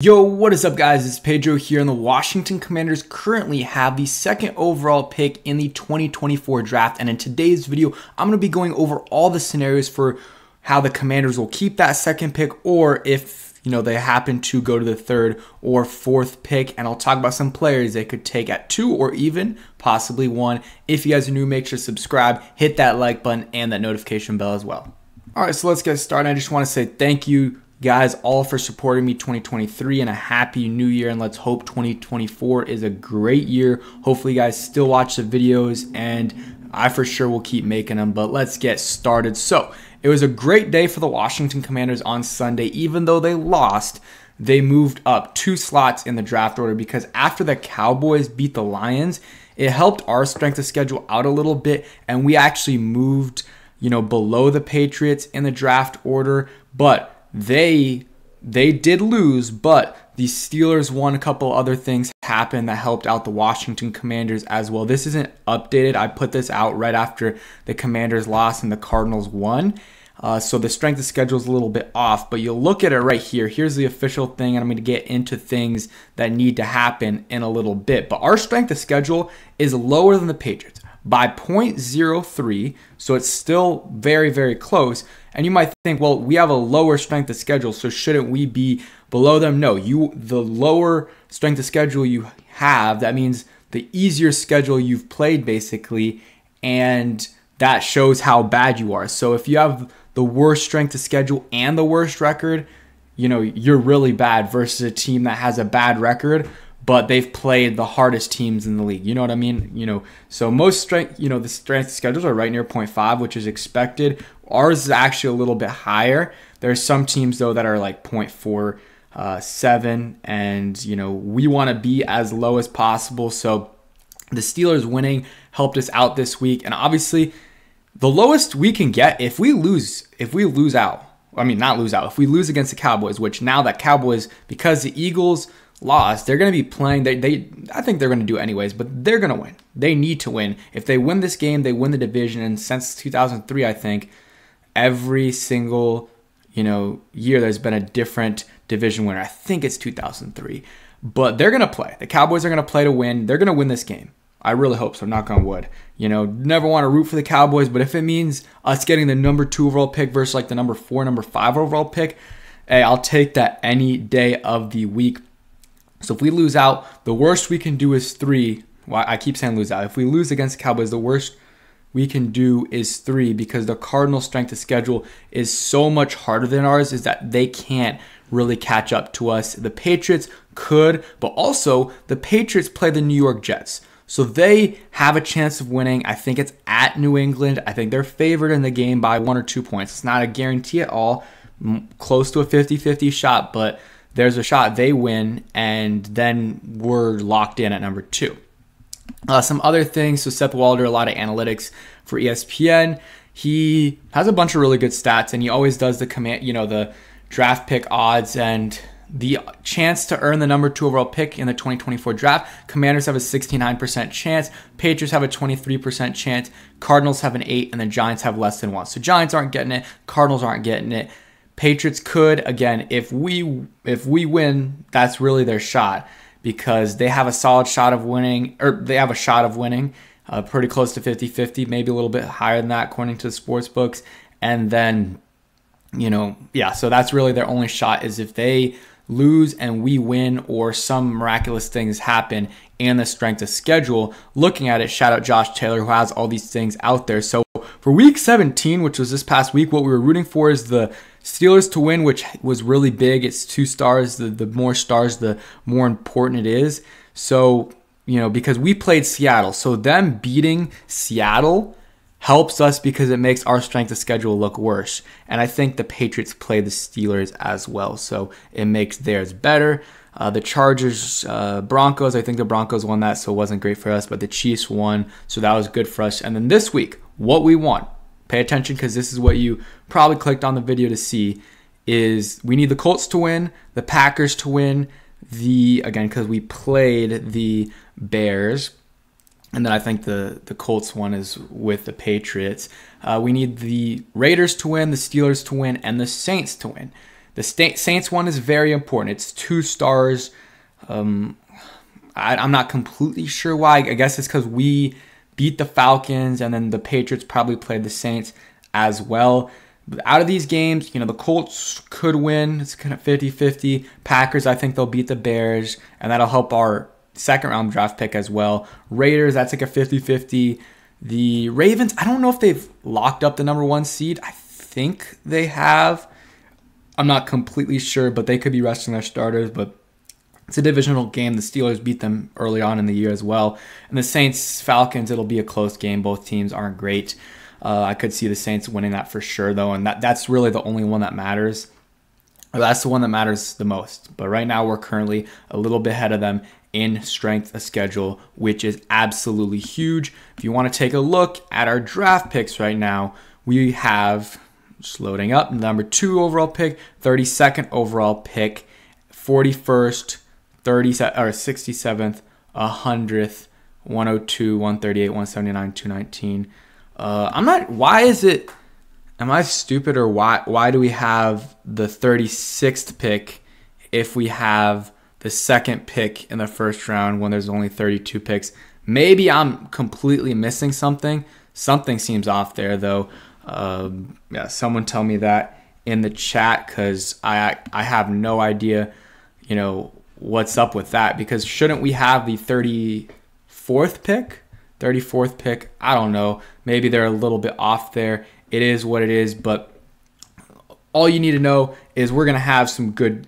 Yo, what is up guys? It's Pedro here, and the Washington Commanders currently have the second overall pick in the 2024 draft. And in today's video, I'm going to be going over all the scenarios for how the Commanders will keep that second pick, or if they happen to go to the third or fourth pick. And I'll talk about some players they could take at 2 or even possibly 1. If you guys are new, make sure to subscribe, hit that like button and that notification bell as well. All right, so let's get started. I just want to say thank you guys all for supporting me 2023, and a happy new year, and let's hope 2024 is a great year. Hopefully you guys still watch the videos, and I for sure will keep making them. But let's get started. So it was a great day for the Washington Commanders on Sunday. Even though they lost, they moved up 2 slots in the draft order, because after the Cowboys beat the Lions, it helped our strength of schedule out a little bit, and we actually moved below the Patriots in the draft order. But they did lose, but the Steelers won. A couple other things happened that helped out the Washington Commanders as well. This isn't updated. I put this out right after the Commanders lost and the Cardinals won. So the strength of schedule is a little bit off, but you'll look at it right here. Here's the official thing, and I'm going to get into things that need to happen in a little bit. But our strength of schedule is lower than the Patriots by 0.03, so it's still very, very close. And you might think, well, we have a lower strength of schedule, so shouldn't we be below them? No, the lower strength of schedule you have, that means the easier schedule you've played, basically, and that shows how bad you are. So if you have the worst strength of schedule and the worst record, you're really bad versus a team that has a bad record, but they've played the hardest teams in the league. You know what I mean? So most strength, the strength schedules are right near 0.5, which is expected. Ours is actually a little bit higher. There's some teams though that are like 0.47, and we want to be as low as possible. So the Steelers winning helped us out this week, and obviously the lowest we can get if we lose out. I mean, not lose out. If we lose against the Cowboys, which now that Cowboys, because the Eagles lost, they're going to be playing. I think they're going to do it anyways, but they're going to win. They need to win. If they win this game, they win the division. And since 2003, I think every single year there's been a different division winner. I think it's 2003, but they're going to play. The Cowboys are going to play to win. They're going to win this game. I really hope so. Knock on wood. Never want to root for the Cowboys, but if it means us getting the number 2 overall pick versus like the number 4, number 5 overall pick, hey, I'll take that any day of the week. So if we lose out, the worst we can do is 3. Well, I keep saying lose out. If we lose against the Cowboys, the worst we can do is 3, because the Cardinals' strength of schedule is so much harder than ours, is that they can't really catch up to us. The Patriots could, but also the Patriots play the New York Jets. So they have a chance of winning. I think it's at New England. I think they're favored in the game by 1 or 2 points. It's not a guarantee at all. Close to a 50-50 shot, but there's a shot they win, and then we're locked in at number 2. Some other things. So Seth Walder, a lot of analytics for ESPN. He has a bunch of really good stats, and he always does the draft pick odds and the chance to earn the number 2 overall pick in the 2024 draft. Commanders have a 69% chance. Patriots have a 23% chance. Cardinals have an 8%, and the Giants have less than 1. So Giants aren't getting it. Cardinals aren't getting it. Patriots could, again, if we win, that's really their shot, because they have a solid shot of winning, or they have a shot of winning, pretty close to 50-50, maybe a little bit higher than that according to the sports books. And then, so that's really their only shot, is if they lose and we win, or some miraculous things happen in the strength of schedule. Looking at it, shout out Josh Taylor, who has all these things out there. So for week 17, which was this past week, what we were rooting for is the Steelers to win, which was really big. It's 2 stars. The more stars, the more important it is. So, because we played Seattle, so them beating Seattle helps us because it makes our strength of schedule look worse. And I think the Patriots play the Steelers as well, so it makes theirs better. The Chargers, Broncos, I think the Broncos won that, so it wasn't great for us, but the Chiefs won, so that was good for us. And then this week, what we want, pay attention, because this is what you probably clicked on the video to see, is we need the Colts to win, the Packers to win, again, because we played the Bears, and then I think the Colts one is with the Patriots. We need the Raiders to win, the Steelers to win, and the Saints to win. The Saints one is very important. It's 2 stars. I'm not completely sure why. I guess it's because we beat the Falcons, and then the Patriots probably played the Saints as well. But out of these games, the Colts could win. It's kind of 50-50. Packers, I think they'll beat the Bears, and that'll help our second-round draft pick as well. Raiders, that's like a 50-50. The Ravens, I don't know if they've locked up the number 1 seed. I think they have. I'm not completely sure, but they could be resting their starters. But it's a divisional game. The Steelers beat them early on in the year as well. And the Saints-Falcons, it'll be a close game. Both teams aren't great. I could see the Saints winning that for sure, though. And that's really the only one that matters. That's the one that matters the most. But right now, we're currently a little bit ahead of them in strength of schedule, which is absolutely huge. If you want to take a look at our draft picks right now, we have... Just loading up. Number 2 overall pick, 32nd overall pick, 41st, 67th, 100th, 102, 138, 179, 219. I'm not. Why is it? Am I stupid, or why do we have the 36th pick if we have the 2nd pick in the first round when there's only 32 picks? Maybe I'm completely missing something. Something seems off there, though. Yeah, someone tell me that in the chat, because I have no idea, what's up with that. Because shouldn't we have the 34th pick? 34th pick? I don't know. Maybe they're a little bit off there. It is what it is. But all you need to know is we're gonna have some good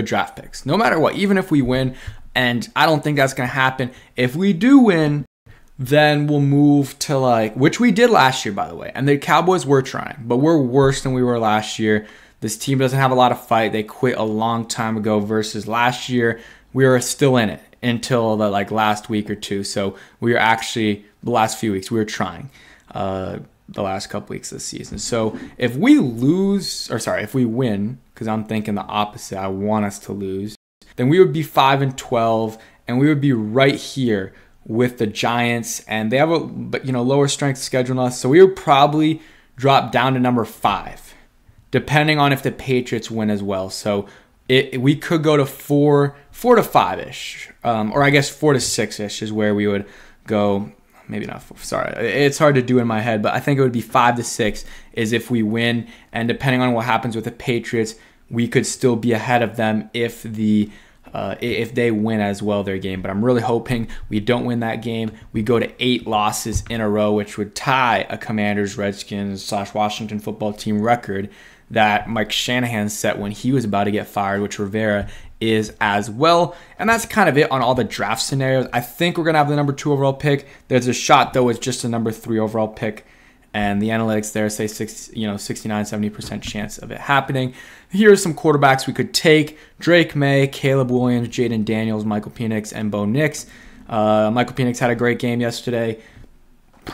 draft picks, no matter what. Even if we win, and I don't think that's gonna happen. If we do win, then we'll move to which we did last year, by the way. And the Cowboys were trying, but we're worse than we were last year. This team doesn't have a lot of fight. They quit a long time ago versus last year. We were still in it until the last week or two. So we were actually, the last few weeks, we were trying the last couple weeks of the season. So if we if we win, because I'm thinking the opposite, I want us to lose, then we would be 5-12, and we would be right here with the Giants, and they have a lower strength schedule than us, so we would probably drop down to number 5, depending on if the Patriots win as well. So we could go to 4 to 5-ish, or I guess 4 to 6-ish is where we would go. Maybe not 4. Sorry, it's hard to do in my head, but I think it would be 5 to 6 is if we win, and depending on what happens with the Patriots, we could still be ahead of them if they win as well their game. But I'm really hoping we don't win that game. We go to 8 losses in a row, which would tie a Commanders, Redskins / Washington football team record that Mike Shanahan set when he was about to get fired, which Rivera is as well. And that's kind of it on all the draft scenarios. I think we're going to have the number 2 overall pick. There's a shot, though, it's just a number 3 overall pick. And the analytics there say 69-70% chance of it happening. Here are some quarterbacks we could take: Drake May, Caleb Williams, Jaden Daniels, Michael Penix, and Bo Nix. Michael Penix had a great game yesterday.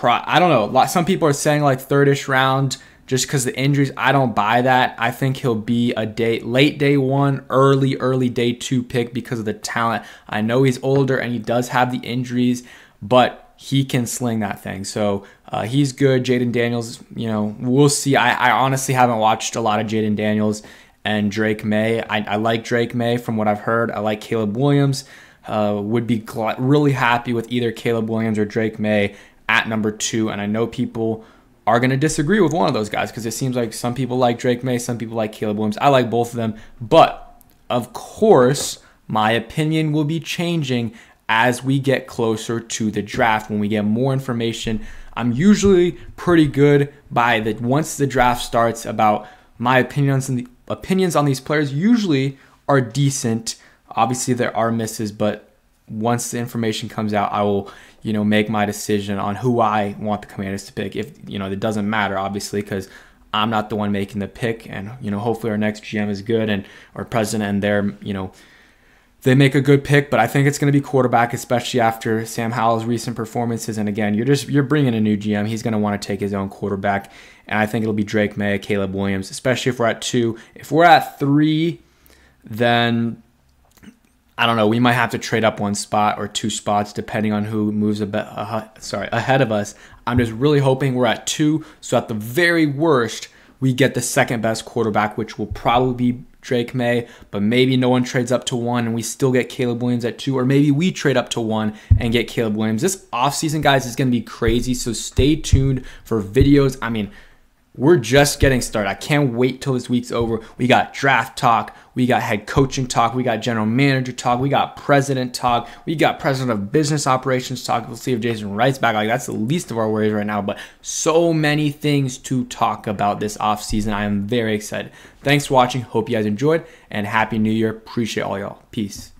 I don't know. Some people are saying 3rd-ish round just because the injuries. I don't buy that. I think he'll be a late day 1, early day 2 pick because of the talent. I know he's older and he does have the injuries, but he can sling that thing. So he's good. Jaden Daniels, we'll see. I honestly haven't watched a lot of Jaden Daniels and Drake May. I like Drake May from what I've heard. I like Caleb Williams. Would be really happy with either Caleb Williams or Drake May at number 2. And I know people are going to disagree with one of those guys because it seems like some people like Drake May, some people like Caleb Williams. I like both of them. But, of course, my opinion will be changing as we get closer to the draft. When we get more information, I'm usually pretty good once the draft starts about my opinions, and the opinions on these players usually are decent. Obviously there are misses, but once the information comes out, I will, make my decision on who I want the Commanders to pick. If, it doesn't matter, obviously, because I'm not the one making the pick, and, hopefully our next GM is good, and our president and their, they make a good pick. But I think it's going to be quarterback, especially after Sam Howell's recent performances. And again, you're bringing a new GM. He's going to want to take his own quarterback. And I think it'll be Drake May, Caleb Williams, especially if we're at 2. If we're at 3, then I don't know. We might have to trade up 1 spot or 2 spots depending on who moves ahead of us. I'm just really hoping we're at 2. So at the very worst, we get the second best quarterback, which will probably be Drake May, but maybe no one trades up to 1 and we still get Caleb Williams at 2, or maybe we trade up to 1 and get Caleb Williams. This offseason, guys, is going to be crazy, so stay tuned for videos. I mean, we're just getting started. I can't wait till this week's over. We got draft talk, we got head coaching talk, we got general manager talk, we got president talk, we got president of business operations talk. We'll see if Jason Wright's back. Like, that's the least of our worries right now, but so many things to talk about this offseason. I am very excited. Thanks for watching. Hope you guys enjoyed, and Happy New Year. Appreciate all y'all. Peace.